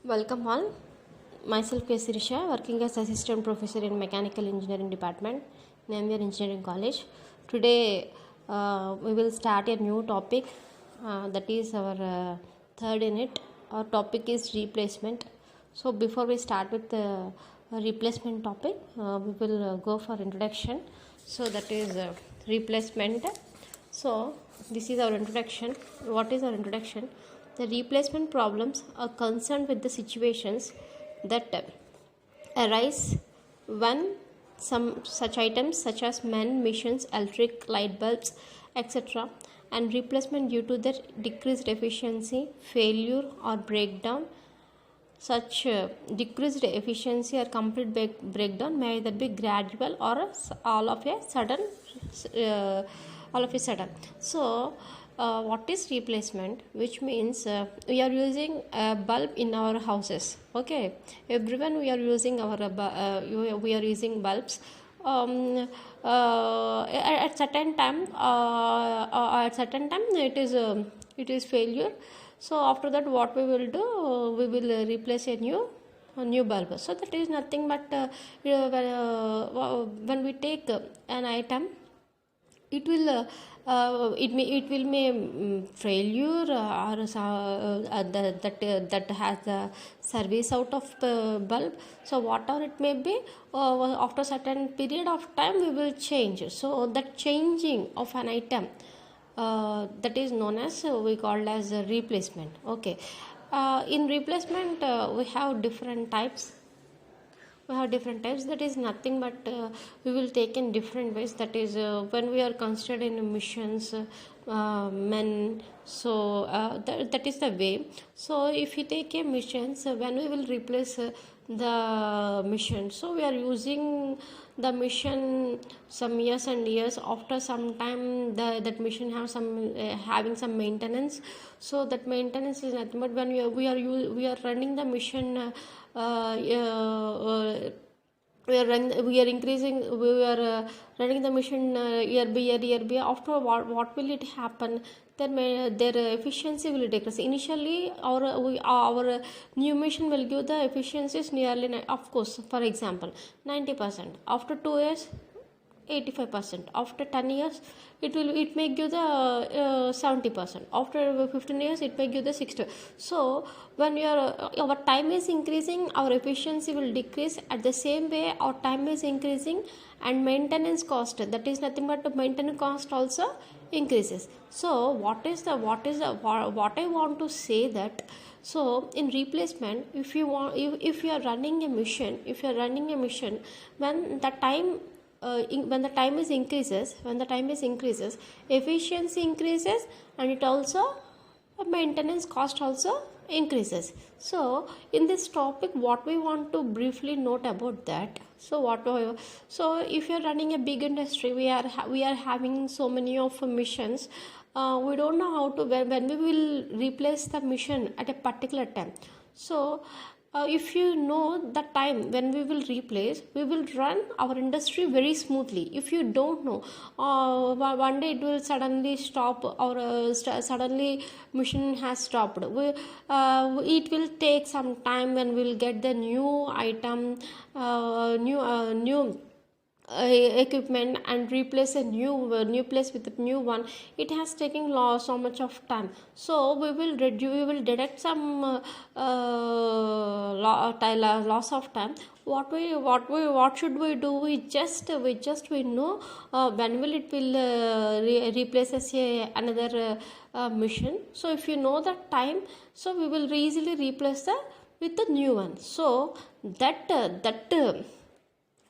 Welcome all. Myself K. Sirisha, working as assistant professor in mechanical engineering department, Nambiar Engineering College. Today we will start a new topic. That is our third unit. Our topic is replacement. So before we start with the replacement topic, we will go for introduction. So that is replacement. So this is our introduction. What is our introduction? The replacement problems are concerned with the situations that arise when some such items such as men, machines, electric, light bulbs, etc., and replacement due to their decreased efficiency, failure, or breakdown. Such decreased efficiency or complete breakdown may either be gradual or all of a sudden. So what is replacement? Which means we are using a bulb in our houses. Okay, everyone we are using we are using bulbs. At certain time, it is failure. So after that, what we will do? We will replace a new bulb. So that is nothing but when we take an item, it will failure or that has the service out of bulb. So whatever it may be, after certain period of time we will change. So that changing of an item, that is known as we called as a replacement. Okay, in replacement we have different types. That is nothing but we will take in different ways. That is when we are considered in missions, men. So that is the way. So if you take a mission, so when we will replace the mission, so we are using the mission some years and years. After some time that mission have some having some maintenance. So that maintenance is nothing but when we are running the mission, we are running the mission year by year. After what will it happen? Then their efficiency will decrease. Initially our new mission will give the efficiencies nearly, of course, for example 90%. After 2 years 85%. After 10 years it may give the 70%. After 15 years it may give the 60%. So when our time is increasing, our efficiency will decrease. At the same way, our time is increasing and maintenance cost, that is nothing but maintenance cost, also increases. So what I want to say that, so in replacement, if you are running a mission, when the time increases, efficiency increases, and it also maintenance cost also increases. So in this topic, what we want to briefly note about that. So if you are running a big industry, we are having so many of missions. We don't know how to when we will replace the mission at a particular time. So if you know the time when we will replace, we will run our industry very smoothly. If you don't know, one day it will suddenly stop, or suddenly mission has stopped. It will take some time when we will get the new item, new equipment, and replace a new place with a new one. It has taken so much of time. So we will deduct some loss of time. What should we do? We know when will it will replace another mission. So if you know the time, so we will easily replace with the new one. So that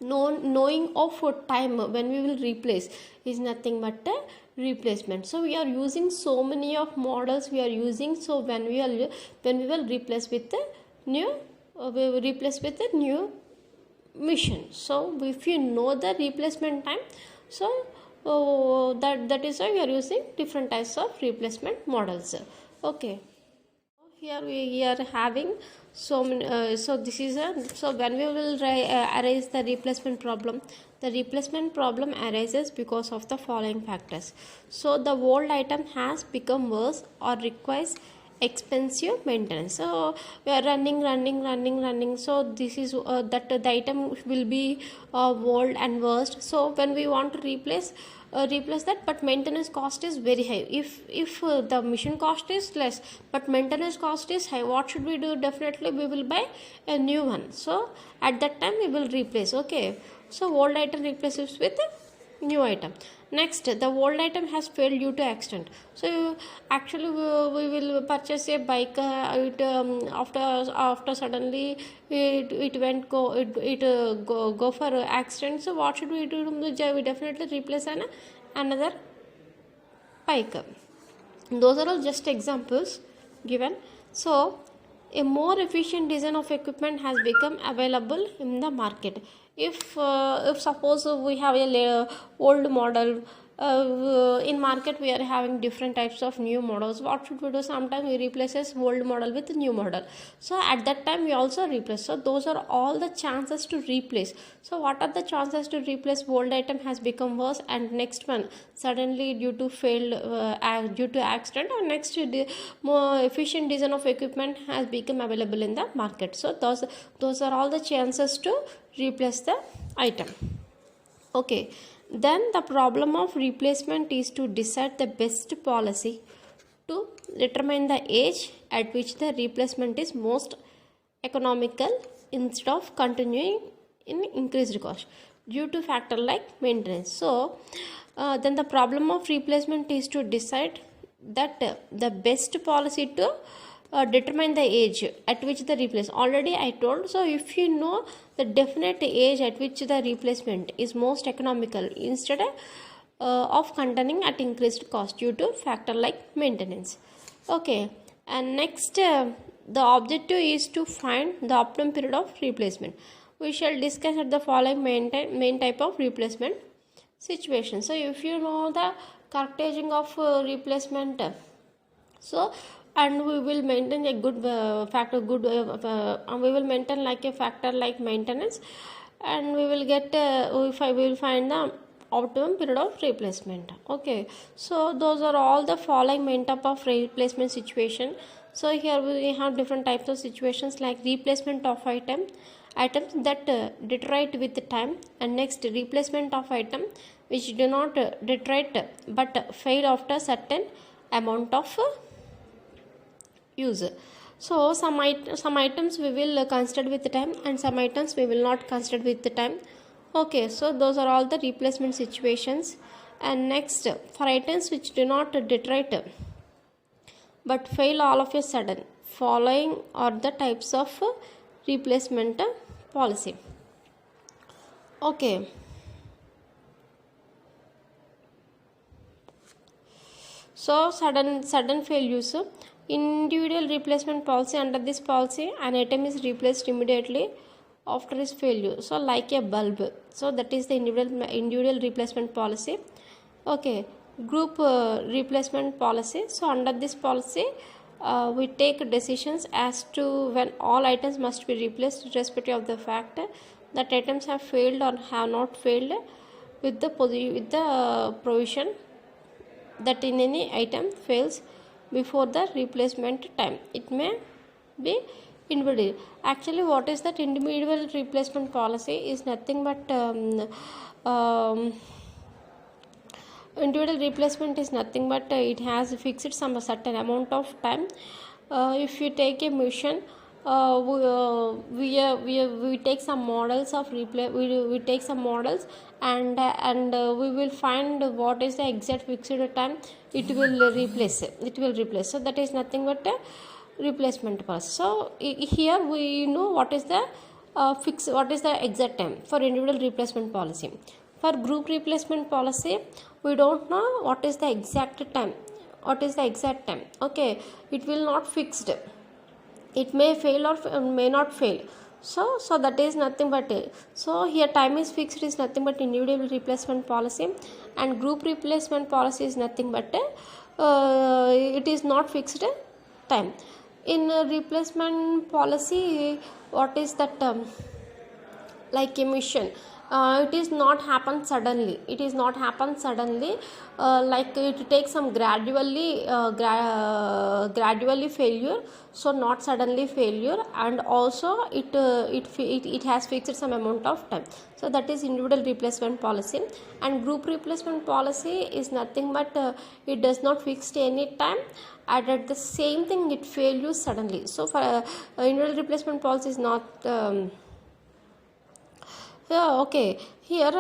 knowing of time when we will replace is nothing but a replacement. So we are using so many of models we are using. So when we will replace with the new mission. So if you know the replacement time, so that is why we are using different types of replacement models. Okay, here we are having so many, so when we will arise the replacement problem. The replacement problem arises because of the following factors. So the old item has become worse or requires expensive maintenance. So we are running, so this is that the item will be old and worst. So when we want to replace that, but maintenance cost is very high. If the machine cost is less but maintenance cost is high, what should we do? Definitely we will buy a new one. So at that time we will replace. Okay, so old item replaces with a new item. Next, the old item has failed due to accident. So actually we will purchase a bike, after suddenly it went go for accident. So what should we do? We definitely replace another bike. Those are all just examples given. So a more efficient design of equipment has become available in the market. If suppose we have a old model, in market we are having different types of new models, what should we do? Sometimes we replaces old model with new model, so at that time we also replace. So those are all the chances to replace. So what are the chances to replace? Old item has become worse, and next one suddenly due to due to accident, or next the more efficient design of equipment has become available in the market. So those are all the chances to replace the item. Okay, then the problem of replacement is to decide the best policy to determine the age at which the replacement is most economical instead of continuing in increased cost due to factor like maintenance. So then the problem of replacement is to decide that the best policy to determine the age at which the replace. Already I told. So if you know the definite age at which the replacement is most economical instead of containing at increased cost due to factor like maintenance. Okay, and next the objective is to find the optimum period of replacement. We shall discuss at the following main type of replacement situation. So if you know the correct aging of replacement, so and we will maintain a good factor, we will maintain like a factor like maintenance, and we will get if I will find the optimum period of replacement. Okay, so those are all the following main type of replacement situation. So here we have different types of situations like replacement of items that deteriorate with the time, and next replacement of item which do not deteriorate but fail after certain amount of use. So some items we will consider with the time, and some items we will not consider with the time. Okay, so those are all the replacement situations. And next, for items which do not deteriorate but fail all of a sudden, following are the types of replacement policy. Okay, so sudden failures. Individual replacement policy. Under this policy, an item is replaced immediately after its failure. So like a bulb. So that is the individual replacement policy. Okay, group replacement policy. So under this policy, we take decisions as to when all items must be replaced irrespective of the fact that items have failed or have not failed, with the provision that in any item fails before the replacement time, it may be individual. Actually, what is that individual replacement policy is nothing but individual replacement is nothing but it has fixed some certain amount of time. If you take a machine, we take some models of we take some models, and we will find what is the exact fixed time it will replace. So that is nothing but a replacement policy. So here we know what is the what is the exact time for individual replacement policy. For group replacement policy, we don't know what is the exact time. Okay, it will not fixed. It may fail or may not fail. So that is nothing but so here time is fixed is nothing but individual replacement policy, and group replacement policy is nothing but it is not fixed time. In replacement policy, what is that like emission, it is not happen suddenly. It is not happen suddenly. Like it takes some gradually gradually failure, so not suddenly failure, and also it has fixed some amount of time. So that is individual replacement policy. And group replacement policy is nothing but it does not fix any time, and at the same thing it fails suddenly. So for individual replacement policy is not yeah, okay. Here,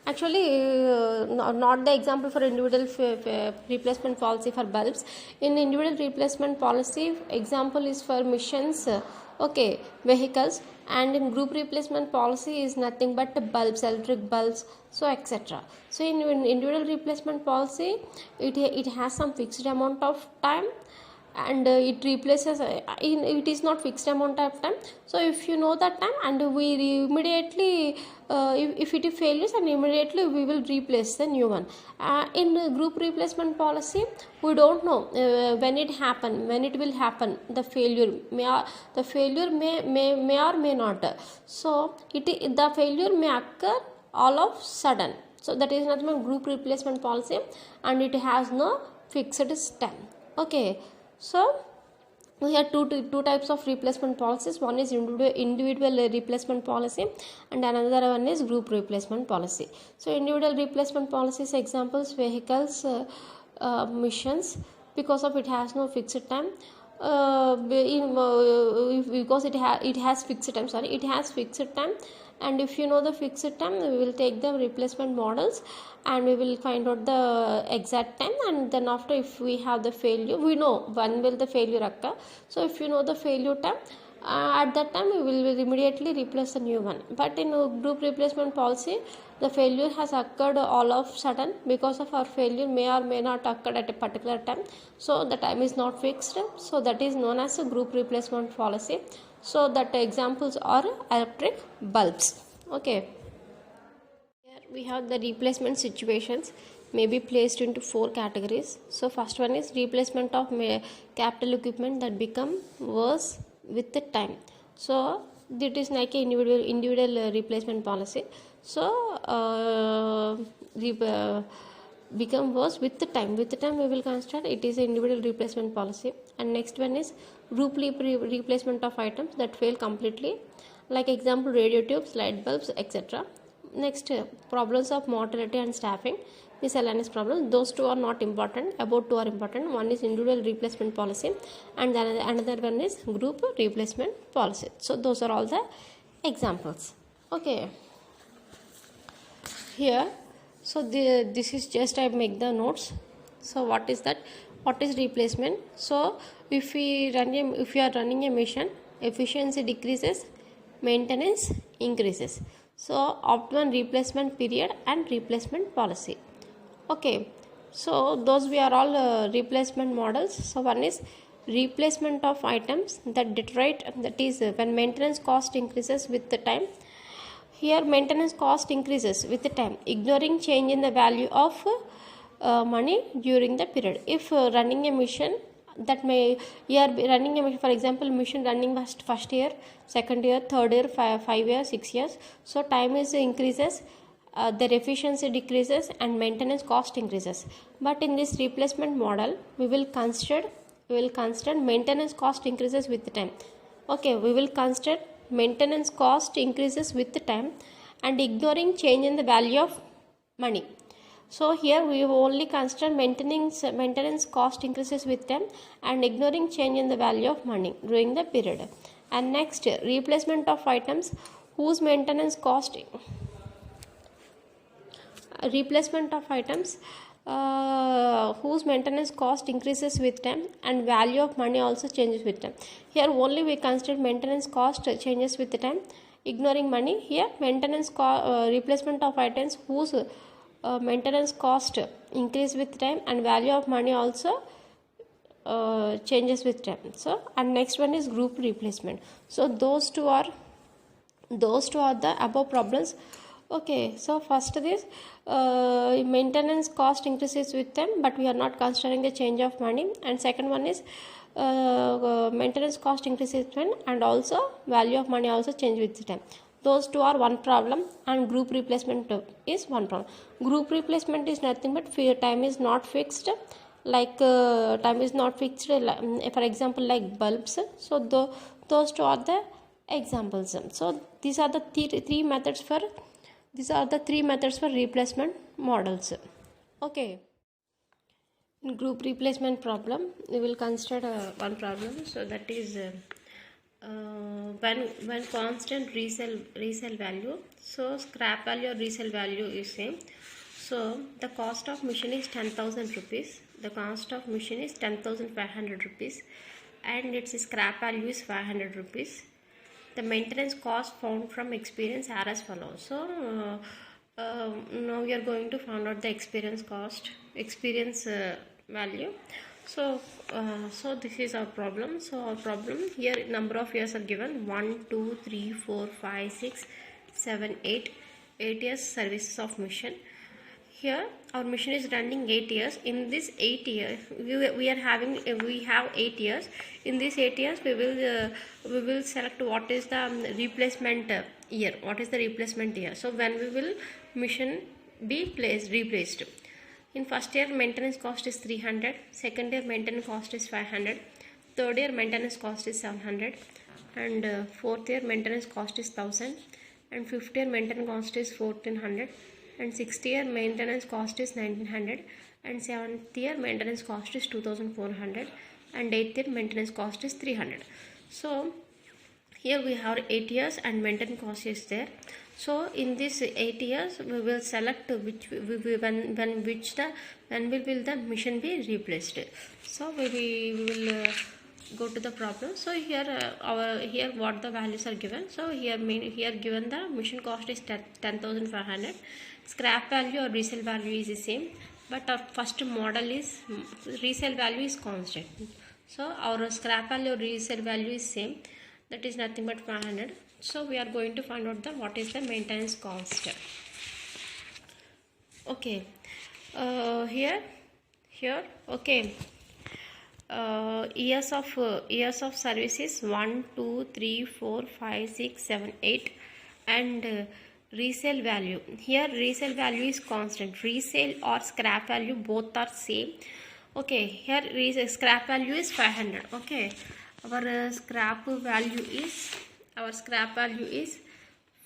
actually, not the example for individual replacement policy for bulbs. In individual replacement policy, example is for missions, okay, vehicles, and in group replacement policy is nothing but the bulbs, electric bulbs, so etc. So in individual replacement policy, it has some fixed amount of time, and it replaces it is not fixed amount of time. So if you know that time, and we immediately if it fails, and immediately we will replace the new one. In group replacement policy, we don't know when it will happen. The failure may or may not. So the failure may occur all of sudden. So that is not my group replacement policy, and it has no fixed time. Okay. So we have two types of replacement policies. One is individual replacement policy, and another one is group replacement policy. So individual replacement policies examples: vehicles, missions, because of it has no fixed time. Because it has fixed time. Sorry, it has fixed time. And if you know the fixed time, we will take the replacement models, and we will find out the exact time, and then after, if we have the failure, we know when will the failure occur. So if you know the failure time, at that time we will immediately replace the new one. But in group replacement policy, the failure has occurred all of sudden. Because of our failure may or may not occur at a particular time, so the time is not fixed. So that is known as a group replacement policy. So that examples are electric bulbs. Okay, here we have the replacement situations may be placed into 4 categories. So first one is replacement of capital equipment that become worse with the time. So that is like a individual replacement policy. So become worse with the time. With the time we will consider it is an individual replacement policy. And next one is group replacement of items that fail completely, like example radio tubes, light bulbs, etc. Next, problems of mortality and staffing, miscellaneous problems. Those two are not important. About two are important. One is individual replacement policy, and then another one is group replacement policy. So those are all the examples. Okay, here, so this is just I make the notes. So what is that? What is replacement? So if you are running a machine, efficiency decreases, maintenance increases. So optimum replacement period and replacement policy. Okay, so those we are all replacement models. So one is replacement of items that deteriorate, that is when maintenance cost increases with the time. Here maintenance cost increases with the time, ignoring change in the value of money during the period. If running a mission, that may, you are running a mission, for example mission running first year, second year, third year, 5 years, 6 years. So time is increases, their efficiency decreases, and maintenance cost increases. But in this replacement model, we will consider maintenance cost increases with the time. Okay, we will consider maintenance cost increases with the time and ignoring change in the value of money. So here we only consider maintenance cost increases with them and ignoring change in the value of money during the period. And next, replacement of items whose maintenance cost whose maintenance cost increases with time and value of money also changes with time. Here only we consider maintenance cost changes with the time, ignoring money. Here maintenance replacement of items whose maintenance cost increase with time and value of money also changes with time. So, and next one is group replacement. So those two are the above problems. Okay, so first is maintenance cost increases with them, but we are not considering the change of money. And second one is maintenance cost increases when and also value of money also change with the time. those two are one problem, and group replacement is one problem. Group replacement is nothing but time is not fixed, like time is not fixed, for example like bulbs. So those two are the examples. So these are the three methods for replacement models. Okay. In group replacement problem, we will consider one problem. So that is when constant resale value, so scrap value or resale value is same. So the cost of machine is 10,000 rupees. The cost of machine is 10,500 rupees, and its scrap value is 500 rupees. The maintenance cost found from experience are as follows. So now we are going to find out the experience value. So this is our problem. So our problem here, number of years are given: 1 2 3 4 5 6 7 8 years services of machine. Here our machine is running 8 years. In this 8 years we have 8 years. In this 8 years we will select what is the replacement year. What is the replacement year? So when we will machine be replaced. In first year maintenance cost is 300, second year maintenance cost is 500, third year maintenance cost is 700, and fourth year maintenance cost is 1000, and fifth year maintenance cost is 1400, and sixth year maintenance cost is 1900, and seventh year maintenance cost is 2400, and eighth year maintenance cost is 300. So here we have 8 years and maintenance cost is there. So in this 8 years we will select when will the machine be replaced. So we will go to the problem. So here here what the values are given. So here given the machine cost is 10,500. Scrap value or resale value is the same, but our first model is resale value is constant. So our scrap value or resale value is same, that is nothing but 500. So we are going to find out what is the maintenance cost. Okay, here okay, years of service is 1 2 3 4 5 6 7 8, and resale value, here resale value is constant. Resale or scrap value both are same. Okay, here scrap value is 500. Okay, our scrap value is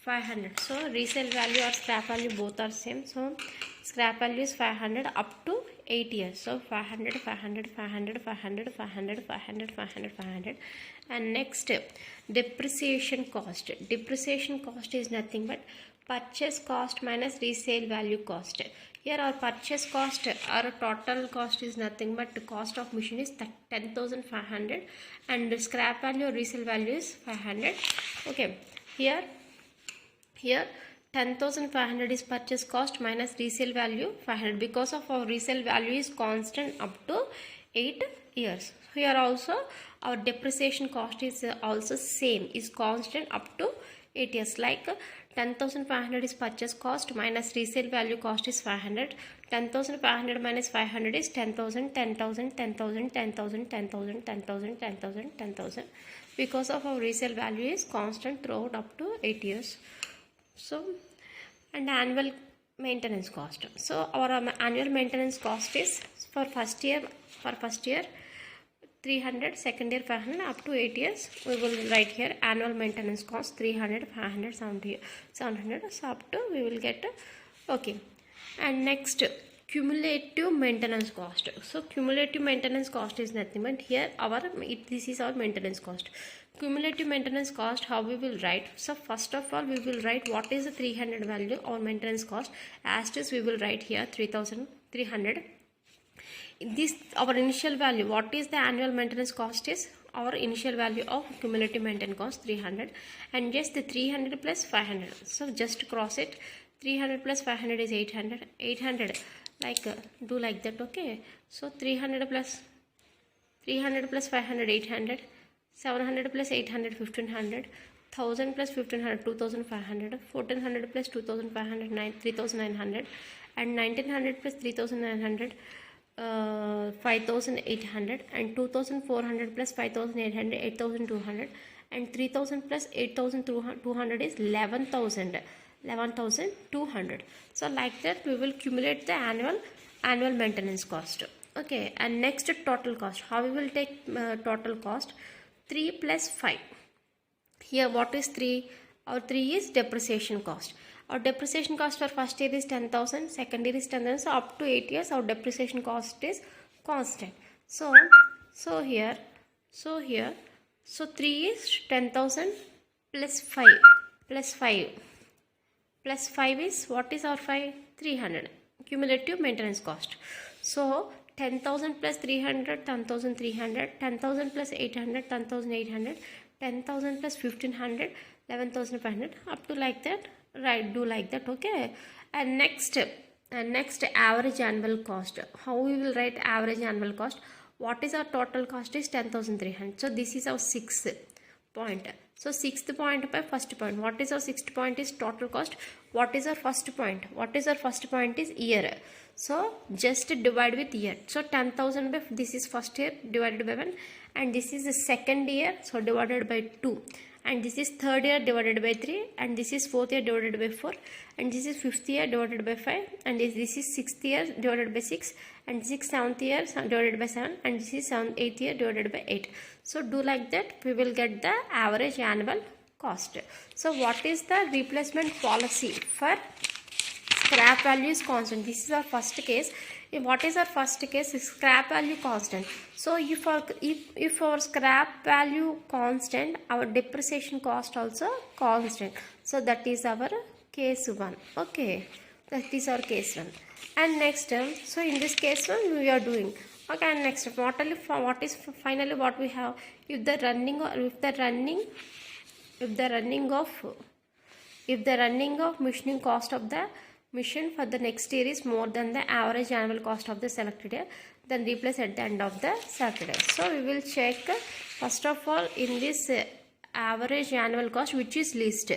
500. So resale value or scrap value both are same. So scrap value is 500 up to 8 years. So 500 500 500 500 500 500 500 500. And next, depreciation cost. Depreciation cost is nothing but purchase cost minus resale value cost. Here our purchase cost, our total cost is nothing but the cost of machine is 10,500, and the scrap value or resale value is 500. Okay, here 10,500 is purchase cost minus resale value 500, because of our resale value is constant up to 8 years. Here also our depreciation cost is also same, is constant up to 8 years. Like 10,500 is purchase cost minus resale value cost is 500. 10,500 minus 500 is 10,000, 10,000, 10,000, 10,000, 10,000, 10,000, 10,000, 10,000. Because of our resale value is constant throughout up to 8 years. So, and annual maintenance cost. So our annual maintenance cost is for first year 300, second year 500, up to 8 years we will write here annual maintenance cost 300, 500, 700. So up to we will get okay. And next, cumulative maintenance cost. So cumulative maintenance cost is nothing but here this is our maintenance cost. Cumulative maintenance cost, how we will write? So first of all we will write what is the 300 value or maintenance cost. As is we will write here 3,300. This our initial value. What is the annual maintenance cost is our initial value of cumulative maintenance cost 300, and just the 300 plus 500. So just cross it. 300 plus 500 is 800. 800 like do like that. Okay. So 300 plus 500 800. 700 plus 800 1500. 1000 plus 1500 2500. 1400 plus 2500 3900, and 1900 plus 3900 5,800, and 2,400 plus 5,800 8,200, and 3000 plus 8200 is 11,200. So like that we will accumulate the annual maintenance cost. Okay, and next total cost. How we will take total cost? 3 plus 5. Here what is 3? Our 3 is depreciation cost. Our depreciation cost for first year is 10,000, second year is 10,000. So up to 8 years our depreciation cost is constant. So 3 is 10,000 plus 5 plus 5 plus 5 is, what is our 5? 300. Cumulative maintenance cost. So 10,000 plus 300, 10,300, 10,000 plus 800, 10,800, 10,000 plus 1,500, 11,500, up to like that. Right, do like that. Okay, and next average annual cost. How we will write average annual cost? What is our total cost is 10,300. So this is our sixth point. So sixth point by first point. What is our sixth point is total cost. What is our first point? What is our first point is year. So just divide with year. So 10,000 by, this is first year, divided by 1, and this is the second year, so divided by 2, and this is third year divided by 3, and this is fourth year divided by 4, and this is fifth year divided by 5, and this is sixth year divided by 6, and this is seventh year divided by 7, and this is eighth year divided by 8. So do like that, we will get the average annual cost. So what is the replacement policy for scrap value is constant? This is our first case. What is our first case? Scrap value constant. So if our scrap value constant, our depreciation cost also constant. So that is our case 1. Okay, that is our case 1. And next, so in this case 1 we are doing. Okay, and next, what is finally what we have? If the running of machining cost of the machine for the next year is more than the average annual cost of the selected year, then replace at the end of the selected year. So we will check first of all in this average annual cost, which is least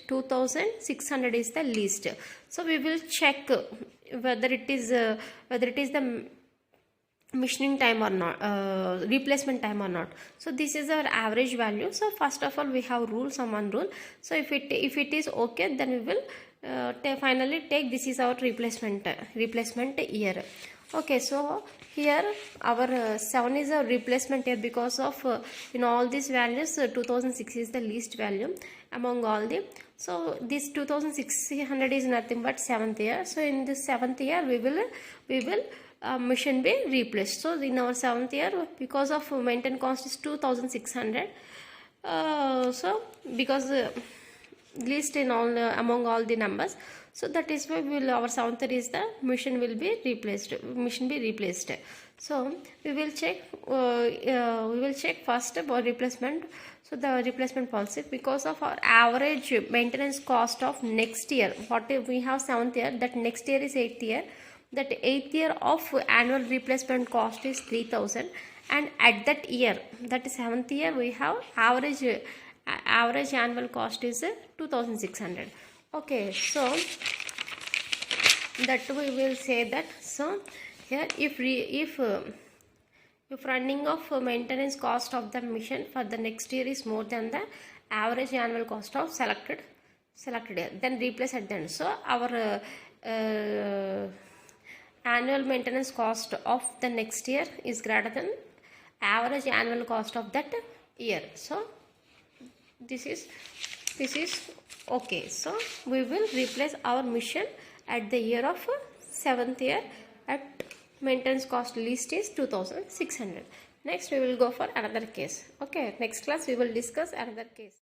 2,600 is the least. So we will check whether it is the machining time or not, replacement time or not. So this is our average value. So first of all we have some one rule. So if it is okay, then we will finally take, this is our replacement year. Okay, so here our 7 is a replacement year, because of in all these values 2006 is the least value among all the. So this 2600 is nothing but 7th year. So in this 7th year we will machine be replaced. So in our 7th year, because of maintenance cost is 2,600, so because least in all among all the numbers, so that is why our 7th year is the machine will be replaced. So we will check first about replacement. So the replacement policy, because of our average maintenance cost of next year, what if we have 7th year, that next year is 8th year, that 8th year of annual replacement cost is 3,000, and at that year, that is 7th year, we have average annual cost is 2,600. Okay, so that we will say that. So here if running of maintenance cost of the machine for the next year is more than the average annual cost of selected year, then replace at the end. So our annual maintenance cost of the next year is greater than average annual cost of that year. So this is okay. So we will replace our machine at the year of 7th year at maintenance cost least is 2,600. Next we will go for another case. Okay, next class we will discuss another case.